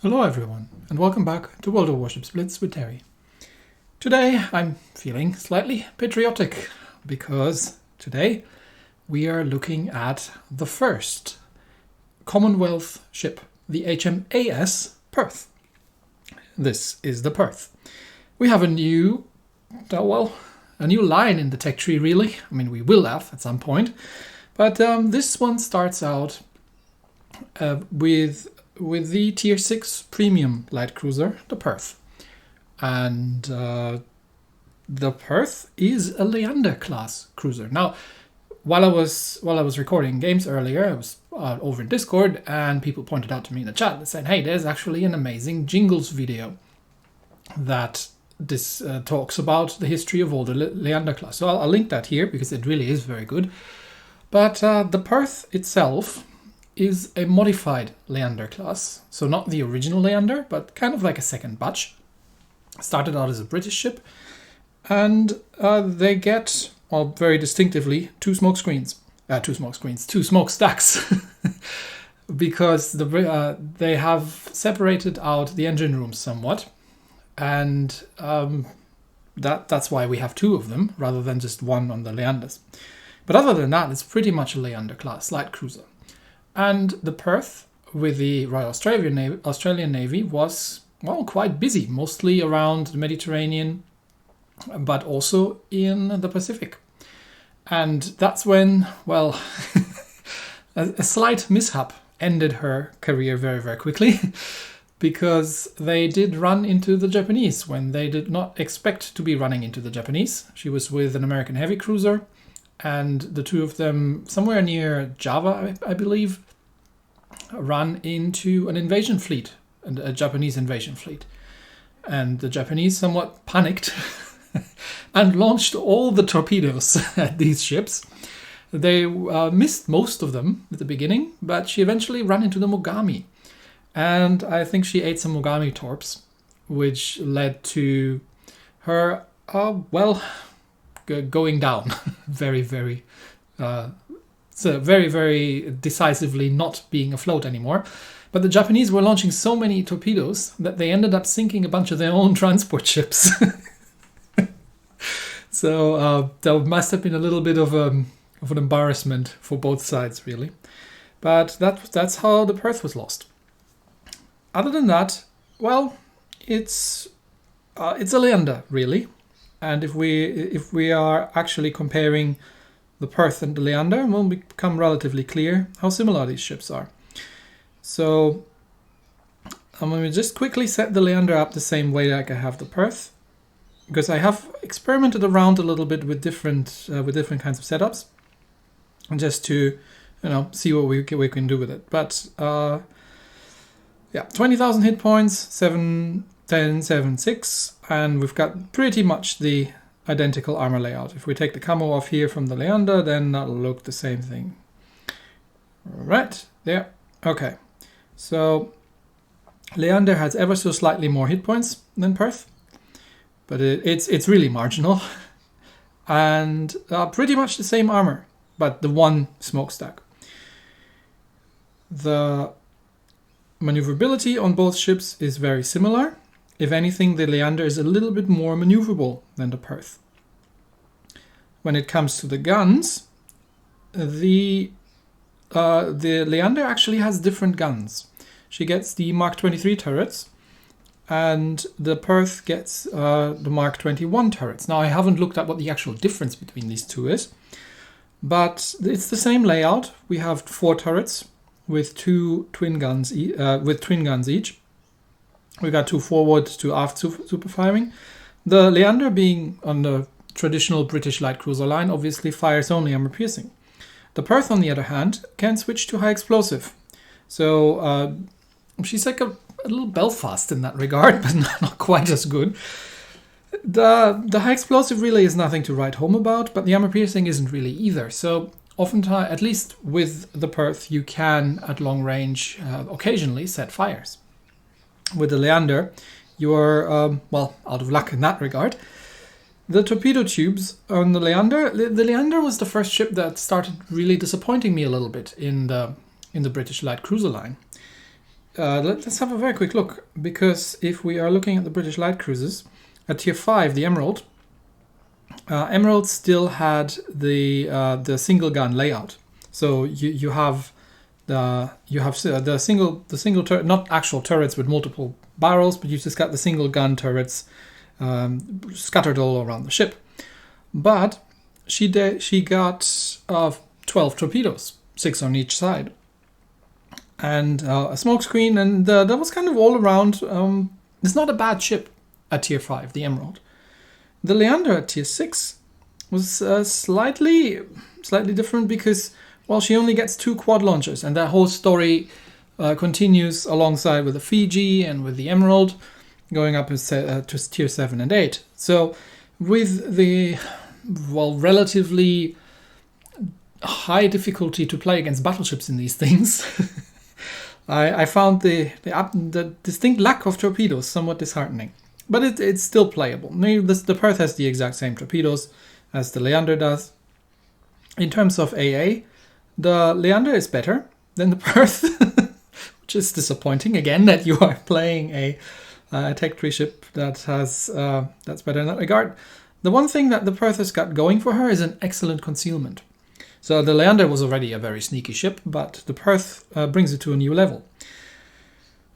Hello everyone, and welcome back to World of Warships Blitz with Terry. Today I'm feeling slightly patriotic because today we are looking at the first Commonwealth ship, the HMAS Perth. This is the Perth. We have a new line in the tech tree really. I mean, we will have at some point, but this one starts out with the Tier 6 Premium Light Cruiser, the Perth. And the Perth is a Leander class cruiser. Now, while I was recording games earlier, I was over in Discord, and people pointed out to me in the chat that said, hey, there's actually an amazing Jingles video that this talks about the history of all the Leander class. So I'll link that here because it really is very good. But the Perth itself is a modified Leander class. So not the original Leander, but kind of like a second batch. Started out as a British ship, and they get, well, very distinctively, two smokestacks, because they have separated out the engine rooms somewhat, and that's why we have two of them rather than just one on the Leanders. But other than that, it's pretty much a Leander class light cruiser. And the Perth with the Royal Australian Navy was, well, quite busy, mostly around the Mediterranean, but also in the Pacific. And that's when, well, a slight mishap ended her career very, very quickly, because they did run into the Japanese when they did not expect to be running into the Japanese. She was with an American heavy cruiser, and the two of them, somewhere near Java, I believe, ran into an invasion fleet, a Japanese invasion fleet. And the Japanese somewhat panicked and launched all the torpedoes at these ships. They missed most of them at the beginning, but she eventually ran into the Mogami. And I think she ate some Mogami torps, which led to her, going down very, very decisively, not being afloat anymore. But the Japanese were launching so many torpedoes that they ended up sinking a bunch of their own transport ships. So there must have been a little bit of an embarrassment for both sides, really. But that's how the Perth was lost. Other than that, well, it's a Leander, really. And if we are actually comparing the Perth and the Leander, it will become relatively clear how similar these ships are. So I'm going to just quickly set the Leander up the same way like I have the Perth, because I have experimented around a little bit with different kinds of setups, and just to see what we can do with it. But 20,000 hit points, 7, 10, 7, 6, and we've got pretty much the identical armor layout. If we take the camo off here from the Leander, then that'll look the same thing. Right, there. Okay, so Leander has ever so slightly more hit points than Perth, but it's really marginal. And pretty much the same armor, but the one smokestack. The maneuverability on both ships is very similar. If anything, the Leander is a little bit more maneuverable than the Perth. When it comes to the guns, the Leander actually has different guns. She gets the Mark 23 turrets, and the Perth gets the Mark 21 turrets. Now, I haven't looked at what the actual difference between these two is, but it's the same layout. We have 4 turrets with two twin guns each. We got 2 forward, 2 aft super firing. The Leander, being on the traditional British light cruiser line, obviously fires only armor piercing. The Perth, on the other hand, can switch to high explosive. So she's like a little Belfast in that regard, but not quite as good. The high explosive really is nothing to write home about, but the armor piercing isn't really either. So oftentimes, at least with the Perth, you can, at long range, occasionally set fires. With the Leander, you're, out of luck in that regard. The torpedo tubes on the Leander was the first ship that started really disappointing me a little bit in the British light cruiser line. let's have a very quick look, because if we are looking at the British light cruisers, at Tier 5, the Emerald, Emerald still had the single gun layout. So you have the single turret, not actual turrets with multiple barrels, but you just got the single gun turrets scattered all around the ship. But she got 12 torpedoes, 6 on each side, and a smoke screen, and that was kind of all around. It's not a bad ship at Tier 5, the Emerald. The Leander at Tier 6 was slightly different, because, well, she only gets 2 quad launchers, and that whole story continues alongside with the Fiji and with the Emerald, going up to Tier 7 and 8. So with the, well, relatively high difficulty to play against battleships in these things, I found the distinct lack of torpedoes somewhat disheartening. But it's still playable. The Perth has the exact same torpedoes as the Leander does. In terms of AA, the Leander is better than the Perth, which is disappointing again that you are playing a Tech 3 ship that's better in that regard. The one thing that the Perth has got going for her is an excellent concealment. So the Leander was already a very sneaky ship, but the Perth brings it to a new level,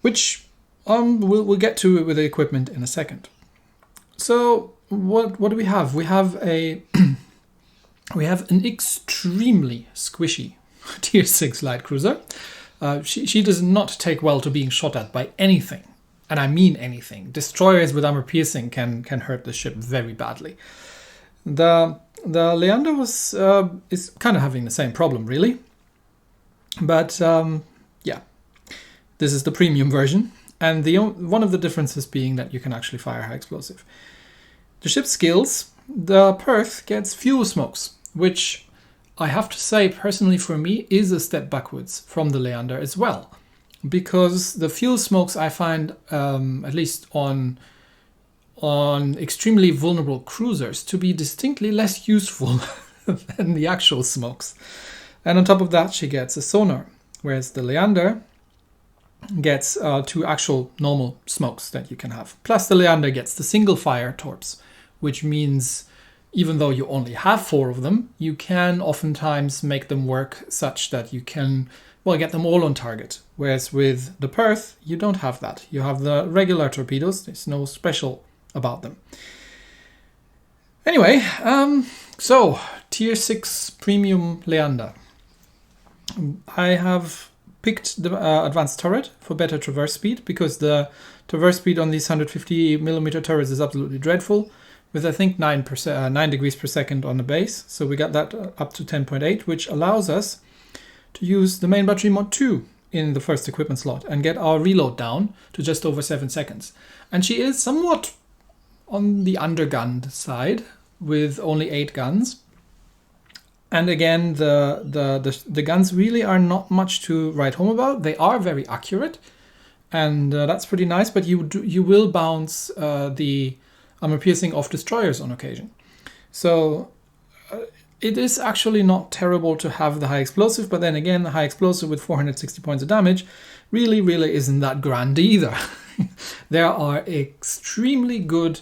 which we'll get to it with the equipment in a second. So what do we have? We have an extremely squishy Tier 6 light cruiser. She does not take well to being shot at by anything, and I mean anything. Destroyers with armor piercing can hurt the ship very badly. The Leander is kind of having the same problem, really, but yeah, this is the premium version. And one of the differences being that you can actually fire high explosive. The ship's skills, the Perth gets fuel smokes, which I have to say personally for me is a step backwards from the Leander as well. Because the fuel smokes I find, at least on extremely vulnerable cruisers, to be distinctly less useful than the actual smokes. And on top of that, she gets a sonar, whereas the Leander gets 2 actual normal smokes that you can have. Plus the Leander gets the single fire torps, which means even though you only have 4 of them, you can oftentimes make them work such that you can, well, get them all on target. Whereas with the Perth, you don't have that. You have the regular torpedoes. There's no special about them. Anyway, so Tier 6 Premium Leander. I have picked the advanced turret for better traverse speed, because the traverse speed on these 150mm turrets is absolutely dreadful, with I think 9 degrees per second on the base. So we got that up to 10.8, which allows us to use the main battery mod 2 in the first equipment slot and get our reload down to just over 7 seconds. And she is somewhat on the undergunned side with only 8 guns. And again, the guns really are not much to write home about. They are very accurate, and that's pretty nice. But you will bounce the armor piercing off destroyers on occasion. So it is actually not terrible to have the high explosive. But then again, the high explosive with 460 points of damage really isn't that grand either. There are extremely good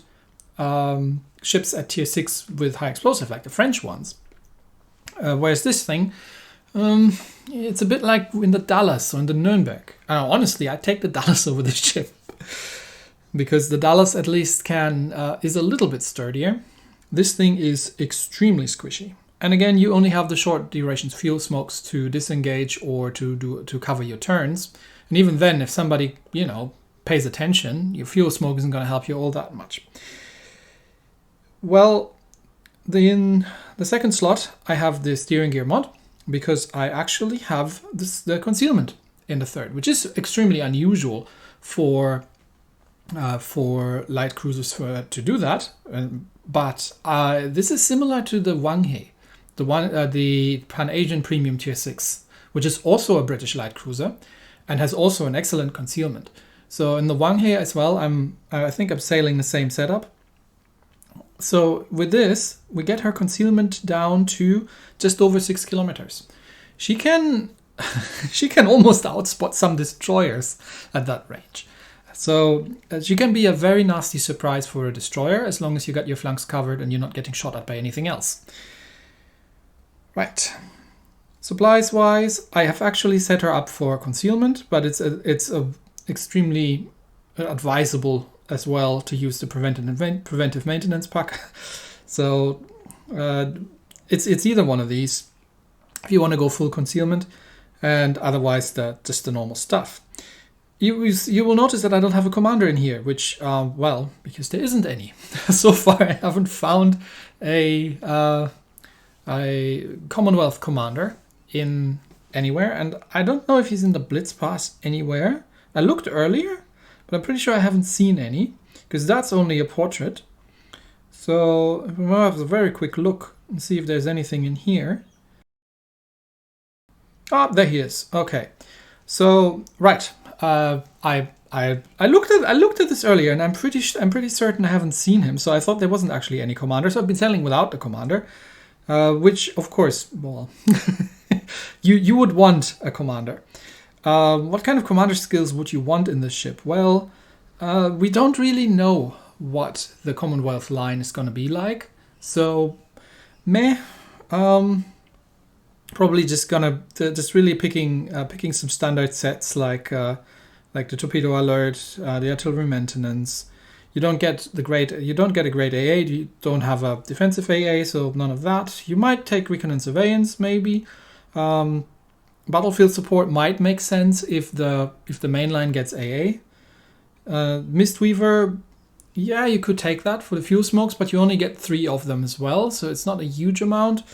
ships at Tier 6 with high explosive, like the French ones. Whereas this thing, it's a bit like in the Dallas or in the Nuremberg. Honestly, I take the Dallas over this ship, because the Dallas at least is a little bit sturdier. This thing is extremely squishy. And again, you only have the short duration fuel smokes to disengage or to cover your turns. And even then, if somebody, pays attention, your fuel smoke isn't going to help you all that much. Well, in the second slot, I have the steering gear mod, because I actually have the concealment in the third, which is extremely unusual for light cruisers to do that. But this is similar to the Wanghae, the Pan-Asian Premium Tier 6, which is also a British light cruiser and has also an excellent concealment. So in the Wanghae as well, I think I'm sailing the same setup. So with this, we get her concealment down to just over 6 kilometers. She can she can almost outspot some destroyers at that range. So she can be a very nasty surprise for a destroyer as long as you got your flanks covered and you're not getting shot at by anything else. Right. Supplies wise, I have actually set her up for concealment, but it's extremely advisable as well to use the preventive maintenance pack. So it's either one of these if you want to go full concealment, and otherwise just the normal stuff. You will notice that I don't have a commander in here, which, well, because there isn't any. So far I haven't found a Commonwealth commander in anywhere, and I don't know if he's in the Blitz Pass anywhere. I looked earlier, but I'm pretty sure I haven't seen any, because that's only a portrait. So we'll have a very quick look and see if there's anything in here. Oh, there he is. Okay. So right, I looked at this earlier, and I'm pretty certain I haven't seen him. So I thought there wasn't actually any commander. So I've been sailing without the commander, which of course, well, you would want a commander. What kind of commander skills would you want in this ship? Well, we don't really know what the Commonwealth line is going to be like. So, meh. Probably just really picking some standard sets like the torpedo alert, the artillery maintenance. You don't get a great AA. You don't have a defensive AA, so none of that. You might take recon and surveillance, maybe. Battlefield support might make sense if the main line gets AA. Mistweaver, yeah, you could take that for the fuel smokes, but you only get 3 of them as well, so it's not a huge amount.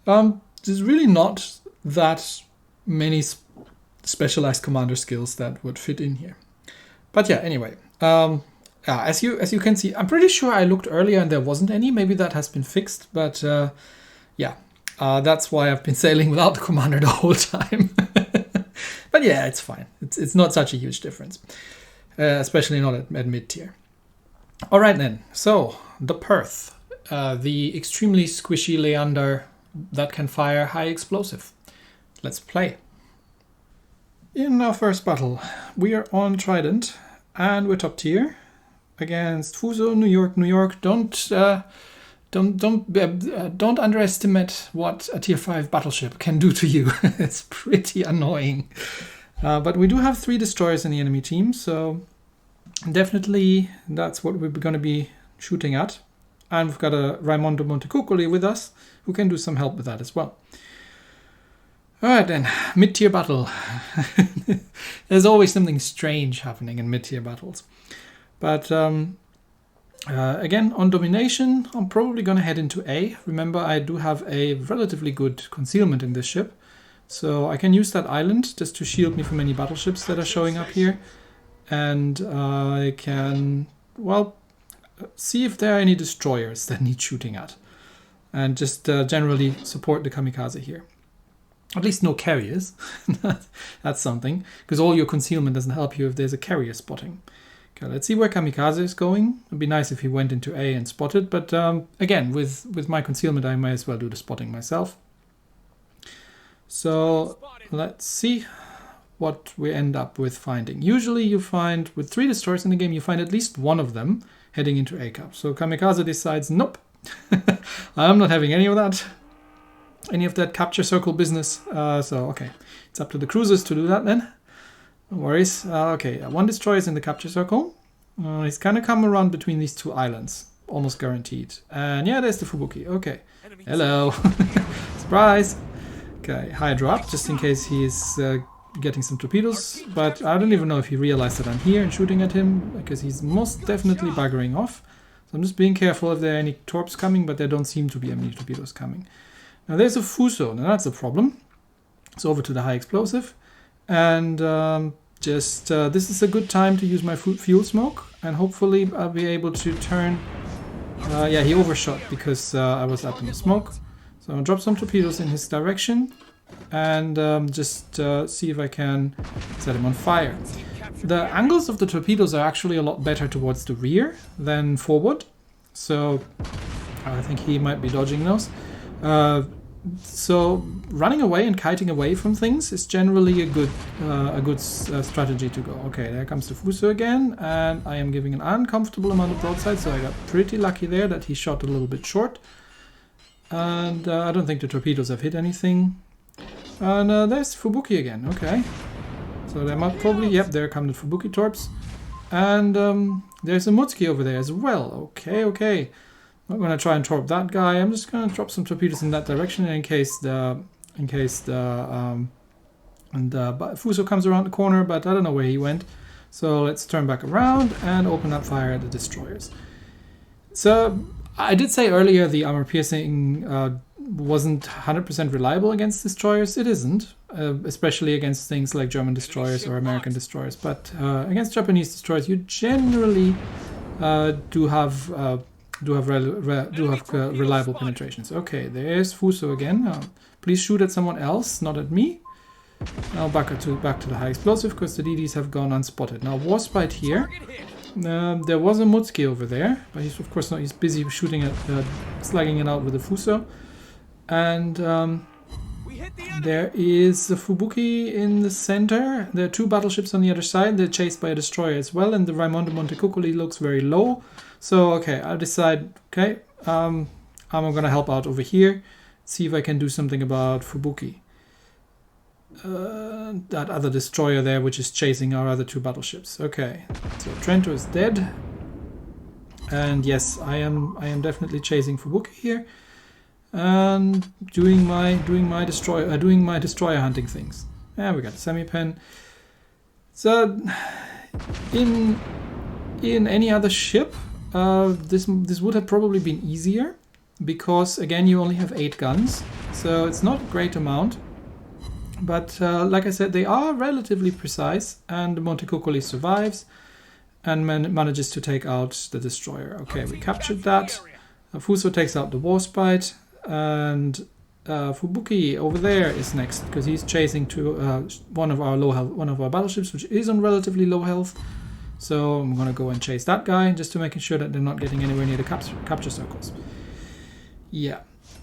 There's really not that many specialized commander skills that would fit in here. But yeah, anyway, as you can see, I'm pretty sure I looked earlier and there wasn't any. Maybe that has been fixed, but yeah, that's why I've been sailing without the commander the whole time. But yeah, it's fine. It's not such a huge difference, especially not at mid-tier. All right then, so the Perth, the extremely squishy Leander that can fire high explosive. Let's play. In our first battle, we are on Trident and we're top tier against Fuso, New York. Don't underestimate what a tier 5 battleship can do to you. It's pretty annoying. But we do have 3 destroyers in the enemy team, so definitely that's what we're going to be shooting at. And we've got a Raimondo Montecuccoli with us, who can do some help with that as well. Alright then, mid-tier battle. There's always something strange happening in mid-tier battles. But again, on domination, I'm probably going to head into A. Remember, I do have a relatively good concealment in this ship, so I can use that island just to shield me from any battleships that are showing up here. And I can, well, see if there are any destroyers that need shooting at, and just generally support the kamikaze here. At least no carriers. That's something, because all your concealment doesn't help you if there's a carrier spotting. Okay, let's see where kamikaze is going. It'd be nice if he went into A and spotted, but again, with my concealment, I may as well do the spotting myself. So let's see what we end up with finding. Usually you find, with 3 destroyers in the game, you find at least one of them heading into A cap. So kamikaze decides, nope, I'm not having any of that capture circle business. So okay, it's up to the cruisers to do that then. No worries. Okay, 1 destroyer is in the capture circle. He's kind of come around between these 2 islands, almost guaranteed. And yeah, there's the Fubuki. Okay, hello. Surprise. Okay, Hydra up just in case he's getting some torpedoes, but I don't even know if he realized that I'm here and shooting at him, because he's most definitely buggering off. So I'm just being careful if there are any torps coming, but there don't seem to be any torpedoes coming. Now there's a Fuso, now that's a problem. So over to the high explosive, and this is a good time to use my fuel smoke, and hopefully I'll be able to turn. Yeah, he overshot because I was up in the smoke. So I'll drop some torpedoes in his direction, and just see if I can set him on fire. The angles of the torpedoes are actually a lot better towards the rear than forward, so I think he might be dodging those. So running away and kiting away from things is generally a good strategy to go. Okay, there comes the Fuso again, and I am giving an uncomfortable amount of broadside, so I got pretty lucky there that he shot a little bit short. And I don't think the torpedoes have hit anything. And there's Fubuki again, okay. So they might probably, yep, there come the Fubuki torps. And there's a Mutsuki over there as well. Okay. I'm not going to try and torp that guy. I'm just going to drop some torpedoes in that direction in case the Fuso comes around the corner, but I don't know where he went. So let's turn back around and open up fire at the destroyers. So I did say earlier the armor piercing wasn't 100% reliable against destroyers. It isn't, especially against things like German destroyers or American destroyers. But against Japanese destroyers, you generally do have reliable penetrations. Okay, there's Fuso again. Please shoot at someone else, not at me. Now back to the high explosive because the DDs have gone unspotted. Now Warspite here. There was a Mutsuki over there, but he's of course not. He's busy shooting at, slugging it out with the Fuso. And there is a Fubuki in the center. There are two battleships on the other side. They're chased by a destroyer as well, and the Raimondo Montecuccoli looks very low. So okay, I decide, okay, I'm gonna help out over here, see if I can do something about Fubuki. That other destroyer there, which is chasing our other two battleships. Okay, so Trento is dead, and yes, I am definitely chasing Fubuki here, and doing my destroyer hunting things. Yeah, we got a semi-pen. So in any other ship, this would have probably been easier, because again you only have 8 guns, so it's not a great amount. But like I said, they are relatively precise, and the Montecuccoli survives and manages to take out the destroyer. Okay, we captured that. Fuso takes out the Warspite, and Fubuki over there is next because he's chasing to one of our battleships, which is on relatively low health. So I'm gonna go and chase that guy just to make sure that they're not getting anywhere near the capture circles. Yeah.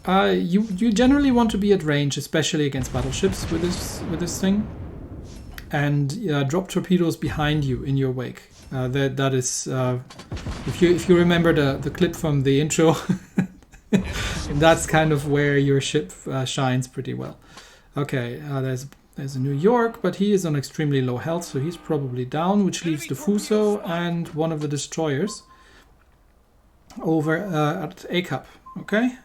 You generally want to be at range, especially against battleships with this thing, and drop torpedoes behind you in your wake. That is, if you remember the clip from the intro, that's kind of where your ship shines pretty well. Okay, there's a New York, but he is on extremely low health, so he's probably down, which leaves the Fuso and one of the destroyers over at A Cup. Okay.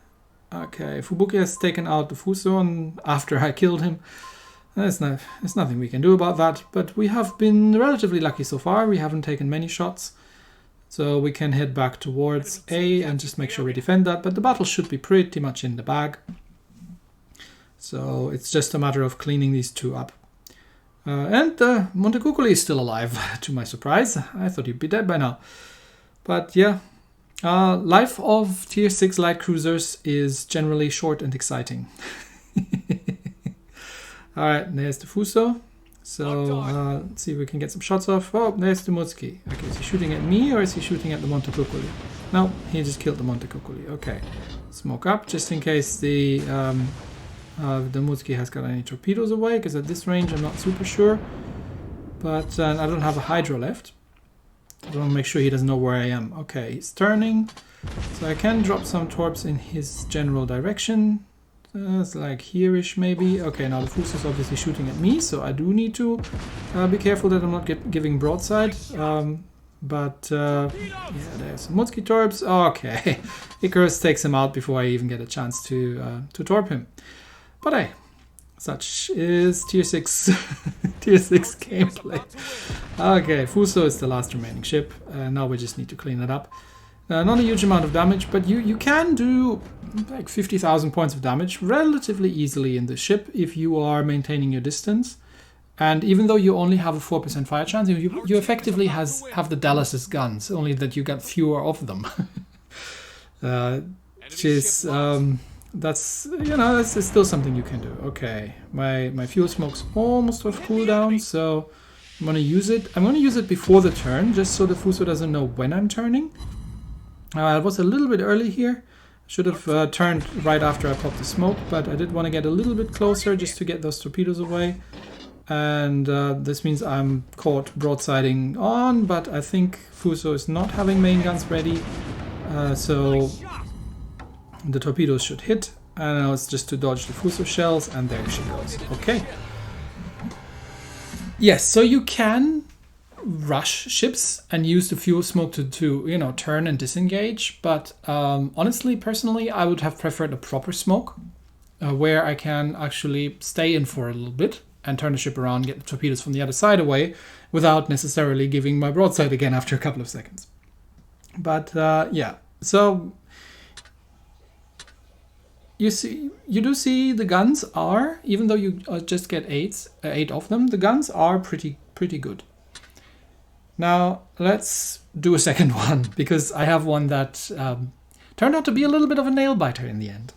Okay, Fubuki has taken out the Fuso after I killed him. There's nothing we can do about that, but we have been relatively lucky so far. We haven't taken many shots, so we can head back towards A and just make sure we defend that, but the battle should be pretty much in the bag. So it's just a matter of cleaning these two up. And Montecuccoli is still alive, to my surprise. I thought he'd be dead by now. But yeah. Life of tier 6 light cruisers is generally short and exciting. Alright, there's the Fuso. So let's see if we can get some shots off. Oh, there's the Mutsuki. Okay, is he shooting at me or is he shooting at the Montecuccoli? No, he just killed the Montecuccoli. Okay, smoke up just in case the Mutsuki has got any torpedoes away, because at this range I'm not super sure. But I don't have a Hydro left. I want to make sure he doesn't know where I am. Okay, he's turning, so I can drop some torps in his general direction. It's like here-ish maybe. Okay, now the Fuso is obviously shooting at me, so I do need to be careful that I'm not giving broadside. Yeah, there's some Mutsuki torps. Okay, Icarus takes him out before I even get a chance to torp him. But hey, such is tier 6 tier 6 gameplay. Okay, Fuso is the last remaining ship. Now we just need to clean it up. Not a huge amount of damage, but you can do like 50,000 points of damage relatively easily in this ship if you are maintaining your distance. And even though you only have a 4% fire chance, you effectively have the Dallas's guns, only that you get fewer of them. Which is that's, you know, that's still something you can do. Okay, my fuel smoke's almost off cooldown, so I'm gonna use it. I'm gonna use it before the turn, just so the Fuso doesn't know when I'm turning. It was a little bit early here, Should have turned right after I popped the smoke, but I did want to get a little bit closer just to get those torpedoes away. And this means I'm caught broadsiding on, but I think Fuso is not having main guns ready. So the torpedoes should hit, and now it's just to dodge the Fuso shells, and there she goes. Okay. Yes, so you can rush ships and use the fuel smoke to you know, turn and disengage, but honestly, personally, I would have preferred a proper smoke where I can actually stay in for a little bit and turn the ship around, get the torpedoes from the other side away without necessarily giving my broadside again after a couple of seconds. But yeah, so you do see the guns are, even though you just get 8 of them, the guns are pretty good. Now let's do a second one, because I have one that turned out to be a little bit of a nail biter in the end.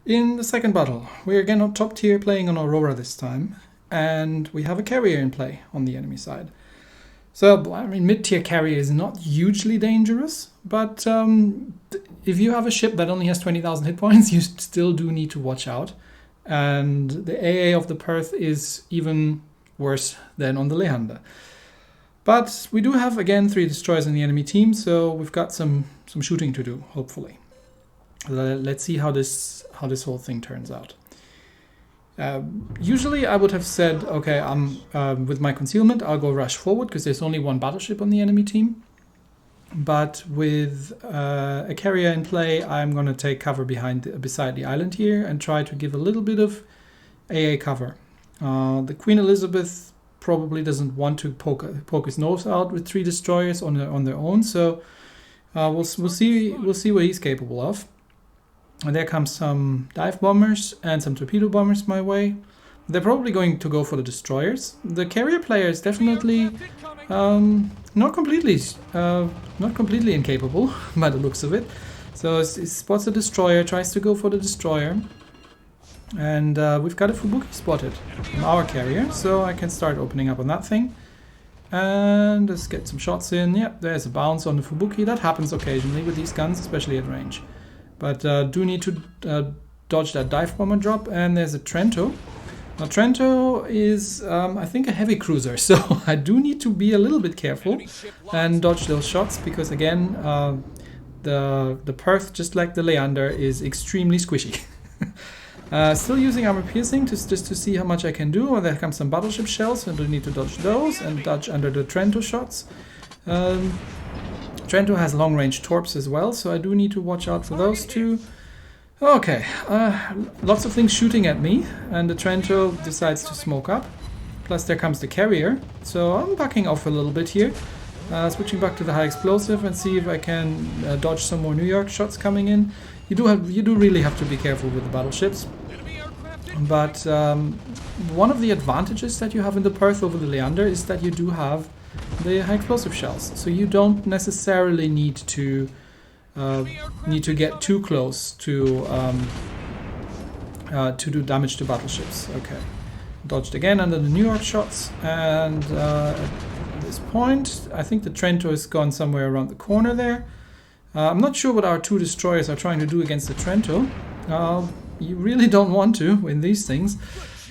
In the second battle, we're again on top tier, playing on Aurora this time, and we have a carrier in play on the enemy side. So, I mean, mid-tier carrier is not hugely dangerous, but if you have a ship that only has 20,000 hit points, you still do need to watch out. And the AA of the Perth is even worse than on the Leander. But we do have, again, 3 destroyers in the enemy team, so we've got some shooting to do, hopefully. Let's see how this whole thing turns out. Usually I would have said, okay, with my concealment, I'll go rush forward because there's only 1 battleship on the enemy team. But with a carrier in play, I'm going to take cover beside the island here and try to give a little bit of AA cover. The Queen Elizabeth probably doesn't want to poke his nose out with 3 destroyers on their own, so we'll see what he's capable of. And there comes some dive bombers and some torpedo bombers my way. They're probably going to go for the destroyers. The carrier player is definitely not completely incapable by the looks of it. So he spots a destroyer, tries to go for the destroyer. And we've got a Fubuki spotted from our carrier, so I can start opening up on that thing. And let's get some shots in. Yep, there's a bounce on the Fubuki. That happens occasionally with these guns, especially at range. But do need to dodge that dive bomber drop. And there's a Trento. Now Trento is, I think, a heavy cruiser, so I do need to be a little bit careful and dodge those shots, because again, the Perth, just like the Leander, is extremely squishy. Still using armor piercing just to see how much I can do. There comes some battleship shells, and I need to dodge those and dodge under the Trento shots. Trento has long range torps as well, so I do need to watch out for those two. Okay, lots of things shooting at me, and the Trento decides to smoke up. Plus there comes the carrier, so I'm backing off a little bit here. Switching back to the high explosive and see if I can dodge some more New York shots coming in. You do really have to be careful with the battleships. But one of the advantages that you have in the Perth over the Leander is that you do have the high explosive shells, so you don't necessarily need to get too close to do damage to battleships. Okay, dodged again under the New York shots, and at this point I think the Trento has gone somewhere around the corner there. I'm not sure what our 2 destroyers are trying to do against the Trento. You really don't want to win these things,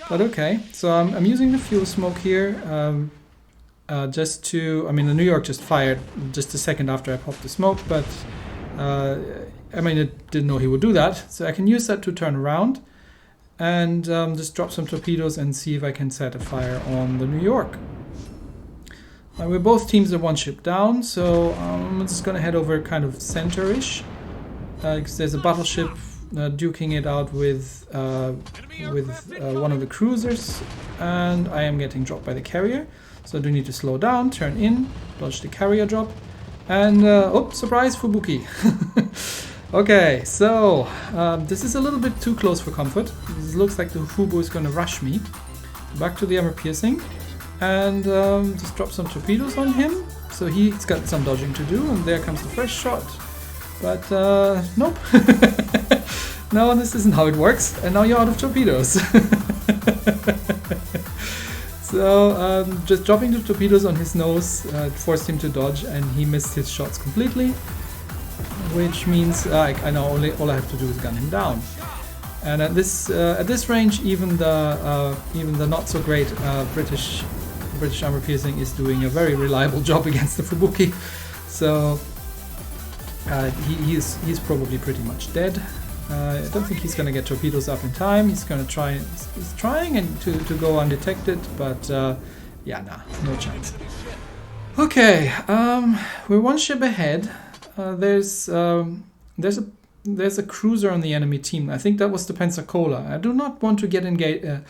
but okay. So I'm using the fuel smoke here, just to, I mean, the New York just fired just a second after I popped the smoke, but I mean, I didn't know he would do that, so I can use that to turn around and just drop some torpedoes and see if I can set a fire on the New York. We're both teams are 1 ship down, so I'm just going to head over kind of center-ish, because there's a battleship duking it out with one of the cruisers, and I am getting dropped by the carrier, so I do need to slow down, turn in, dodge the carrier drop, and oh, surprise, Fubuki. Okay, so this is a little bit too close for comfort. This looks like the Fubu is going to rush me. Back to the armor piercing, and just drop some torpedoes on him, so he's got some dodging to do, and there comes the first shot. But nope. No, this isn't how it works, and now you're out of torpedoes. So just dropping the torpedoes on his nose forced him to dodge, and he missed his shots completely. which means I know all I have to do is gun him down. And at this range, even the not so great British armor piercing is doing a very reliable job against the Fubuki. So he's probably pretty much dead. I don't think he's going to get torpedoes up in time. He's going to try. He's trying to go undetected, but yeah, nah, no chance. Okay, we're one ship ahead. There's a cruiser on the enemy team. I think that was the Pensacola. I do not want to get into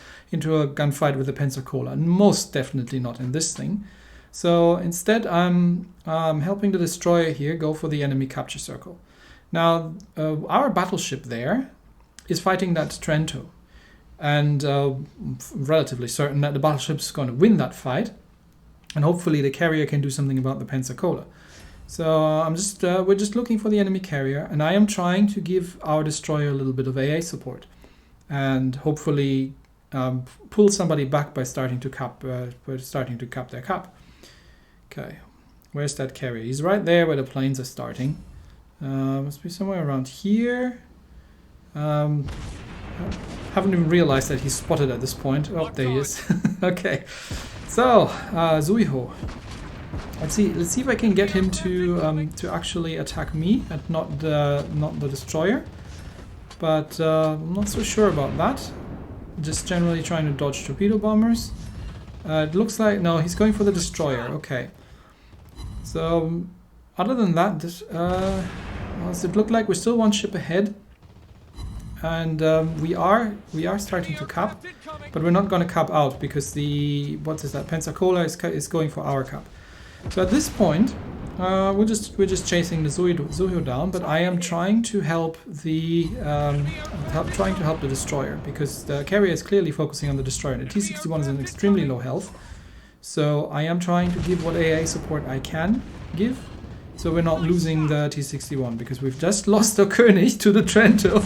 a gunfight with the Pensacola, and most definitely not in this thing. So instead, I'm helping the destroyer here go for the enemy capture circle. Now, our battleship there is fighting that Trento, and relatively certain that the battleship's going to win that fight, and hopefully the carrier can do something about the Pensacola. So we're just looking for the enemy carrier, and I am trying to give our destroyer a little bit of AA support, and hopefully pull somebody back by starting to cap their cap. Okay, where's that carrier? He's right there where the planes are starting. Must be somewhere around here. Haven't even realized that he's spotted at this point. Oh, there he is. Okay, so Zuiho. Let's see if I can get him to actually attack me and not the destroyer. But I'm not so sure about that. Just generally trying to dodge torpedo bombers. It looks like no, he's going for the destroyer. Okay. So other than that, does it look like we're still one ship ahead, and we are starting to cap, but we're not going to cap out because the Pensacola is going for our cap. So at this point, we're just chasing the Zuiho down, but I am trying to help the destroyer because the carrier is clearly focusing on the destroyer. The T-61 is in extremely low health, so I am trying to give what AA support I can give, so we're not losing the T-61 because we've just lost the König to the Trento,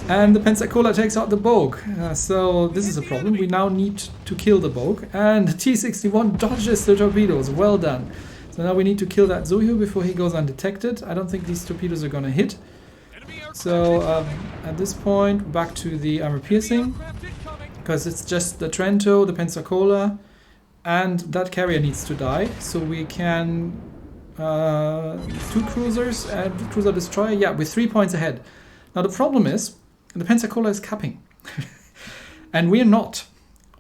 and the Pensacola takes out the Bogue. So this is a problem. We now need to kill the Bogue, and the T-61 dodges the torpedoes. Well done. So now we need to kill that Zuiho before he goes undetected. I don't think these torpedoes are going to hit. So at this point, back to the armor piercing, because it's just the Trento, the Pensacola, and that carrier needs to die. So we can two cruisers and cruiser destroyer. Yeah, we're 3 points ahead. Now the problem is the Pensacola is capping, and we're not.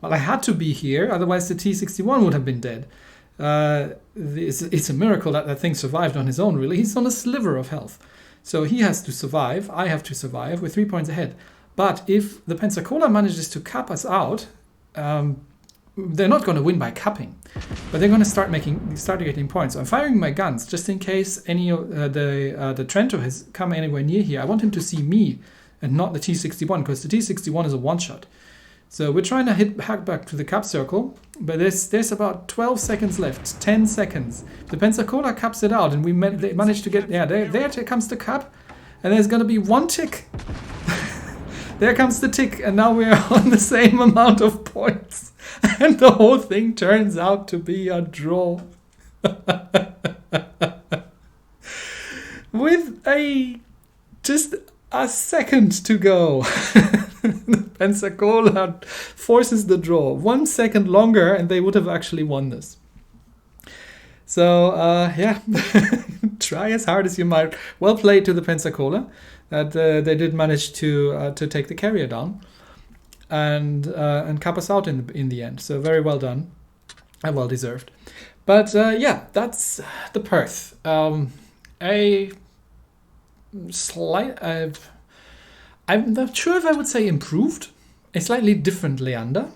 Well, I had to be here, otherwise the T-61 would have been dead. It's a miracle that thing survived on his own, really. He's on a sliver of health. So he has to survive, I have to survive, we're 3 points ahead. But if the Pensacola manages to cap us out, they're not going to win by capping, but they're going to start getting points. So I'm firing my guns just in case any of the Trento has come anywhere near here. I want him to see me and not the T-61, because the T-61 is a one-shot. So we're trying to hack back to the cap circle, but there's about 12 seconds left, 10 seconds. The Pensacola caps it out, and they managed to get, yeah, there comes the cap, and there's going to be one tick. There comes the tick, and now we're on the same amount of points. And the whole thing turns out to be a draw. With just a second to go. Pensacola forces the draw. 1 second longer and they would have actually won this. So, yeah, try as hard as you might. Well played to the Pensacola. That they did manage to take the carrier down and cap us out in the end. So very well done and well deserved. But yeah, that's the Perth. A slight, I'm not sure if I would say improved. A slightly different Leander.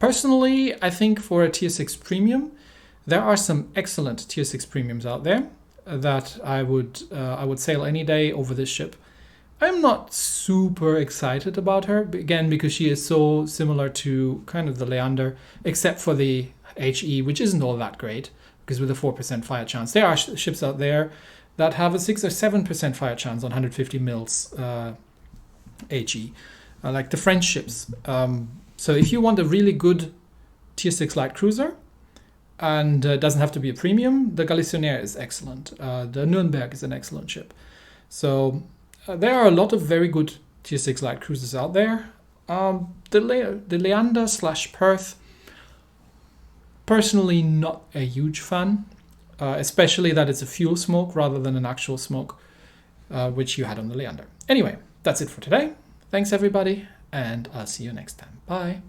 Personally, I think for a Tier 6 premium, there are some excellent Tier 6 premiums out there that I would sail any day over this ship. I'm not super excited about her, again, because she is so similar to kind of the Leander, except for the HE, which isn't all that great, because with a 4% fire chance. There are ships out there that have a 6 or 7% fire chance on 150 mils HE, like the French ships. So if you want a really good Tier 6 light cruiser, and doesn't have to be a premium. The Galicionaire is excellent. The Nürnberg is an excellent ship. So there are a lot of very good Tier 6 light cruisers out there. The Leander / Perth, personally not a huge fan, especially that it's a fuel smoke rather than an actual smoke, which you had on the Leander. Anyway, that's it for today. Thanks everybody, and I'll see you next time. Bye.